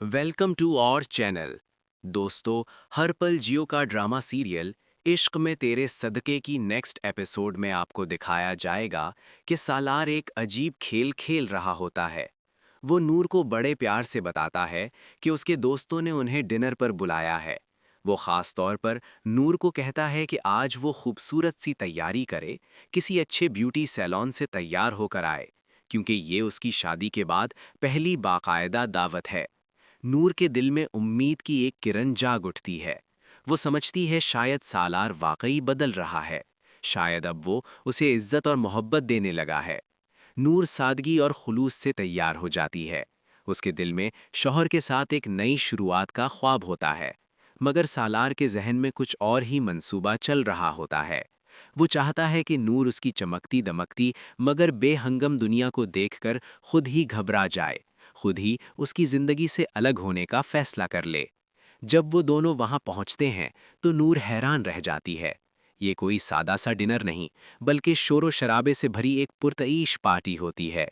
Welcome to our channel. दोस्तों, हर पल जियो का ड्रामा सीरियल इश्क में तेरे सदके की नेक्स्ट एपिसोड में आपको दिखाया जाएगा कि सालार एक अजीब खेल खेल रहा होता है। वो नूर को बड़े प्यार से बताता है कि उसके दोस्तों ने उन्हें डिनर पर बुलाया है। वो खास तौर पर नूर को कहता है कि आज वो खूबसूरत सी तैयारी करे, किसी अच्छे ब्यूटी सैलून से तैयार होकर आए, क्योंकि ये उसकी शादी के बाद पहली बाकायदा दावत है। नूर के दिल में उम्मीद की एक किरण जाग उठती है। वो समझती है शायद सालार वाकई बदल रहा है। शायद अब वो उसे इज्जत और मोहब्बत देने लगा है। नूर सादगी और खुलूस से तैयार हो जाती है। उसके दिल में शौहर के साथ एक नई शुरुआत का ख्वाब होता है। मगर सालार के जहन में कुछ और ही मंसूबा चल रहा होता है। वो चाहता है कि नूर उसकी चमकती दमकती मगर बेहंगम दुनिया को देखकर खुद ही घबरा जाए, खुद ही उसकी जिंदगी से अलग होने का फैसला कर ले। जब वो दोनों वहां पहुंचते हैं तो नूर हैरान रह जाती है। ये कोई सादा सा डिनर नहीं, बल्कि शोरो शराबे से भरी एक पुरतईश पार्टी होती है।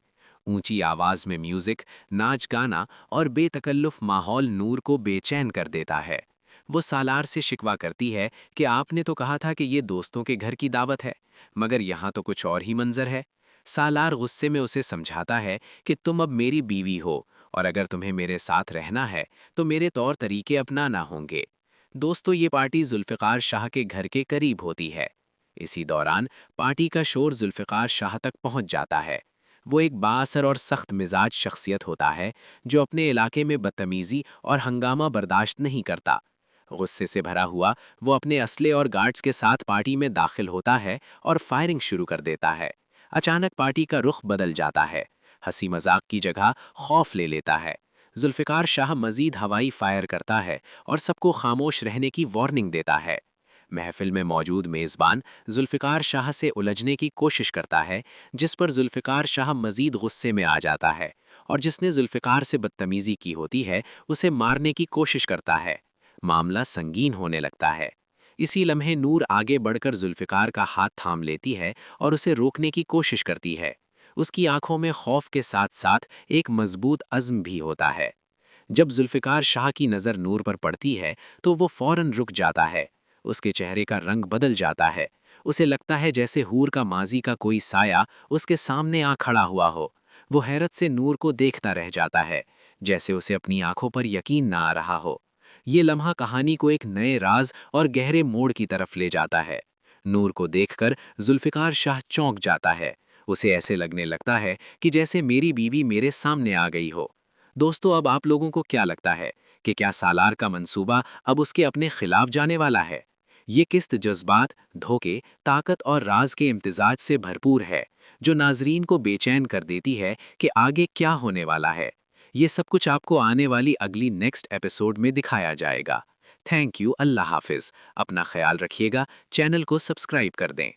ऊंची आवाज में म्यूजिक, नाच गाना और बेतकल्लुफ माहौल नूर को बेचैन कर देता है। वो सालार से शिकवा करती है कि आपने तो कहा था कि ये दोस्तों के घर की दावत है, मगर यहाँ तो कुछ और ही मंजर है। सालार गुस्से में उसे समझाता है कि तुम अब मेरी बीवी हो, और अगर तुम्हें मेरे साथ रहना है तो मेरे तौर तरीके अपनाना होंगे। दोस्तों, ये पार्टी जुल्फ़िकार शाह के घर के करीब होती है। इसी दौरान पार्टी का शोर जुल्फ़िकार शाह तक पहुंच जाता है। वो एक बाअसर और सख्त मिजाज शख्सियत होता है जो अपने इलाके में बदतमीजी और हंगामा बर्दाश्त नहीं करता। गुस्से से भरा हुआ वो अपने असले और गार्ड्स के साथ पार्टी में दाखिल होता है और फायरिंग शुरू कर देता है। अचानक पार्टी का रुख बदल जाता है। हंसी मजाक की जगह खौफ ले लेता है। जुल्फ़िकार शाह मजीद हवाई फायर करता है और सबको खामोश रहने की वार्निंग देता है। महफिल में मौजूद मेज़बान जुल्फ़िकार शाह से उलझने की कोशिश करता है, जिस पर जुल्फ़िकार शाह मजीद गुस्से में आ जाता है और जिसने जुल्फ़िकार से बदतमीज़ी की होती है उसे मारने की कोशिश करता है। मामला संगीन होने लगता है। इसी लम्हे नूर आगे बढ़कर जुल्फ़िकार का हाथ थाम लेती है और उसे रोकने की कोशिश करती है। उसकी आंखों में खौफ के साथ साथ एक मजबूत अज़्म भी होता है। जब जुल्फ़िकार शाह की नज़र नूर पर पड़ती है तो वो फौरन रुक जाता है। उसके चेहरे का रंग बदल जाता है। उसे लगता है जैसे हूर का माजी का कोई साया उसके सामने आ खड़ा हुआ हो। वो हैरत से नूर को देखता रह जाता है, जैसे उसे अपनी आंखों पर यकीन ना आ रहा हो। ये लम्हा कहानी को एक नए राज और गहरे मोड़ की तरफ ले जाता है। नूर को देखकर जुल्फ़िकार शाह चौंक जाता है। उसे ऐसे लगने लगता है कि जैसे मेरी बीवी मेरे सामने आ गई हो। दोस्तों, अब आप लोगों को क्या लगता है कि क्या सालार का मंसूबा अब उसके अपने खिलाफ जाने वाला है? ये किस्त जज्बात, धोखे, ताकत और राज के इम्तिजाज से भरपूर है, जो नाजरीन को बेचैन कर देती है कि आगे क्या होने वाला है। ये सब कुछ आपको आने वाली अगली नेक्स्ट एपिसोड में दिखाया जाएगा। Thank you. अल्लाह हाफिज। अपना ख्याल रखिएगा। चैनल को सब्सक्राइब कर दें।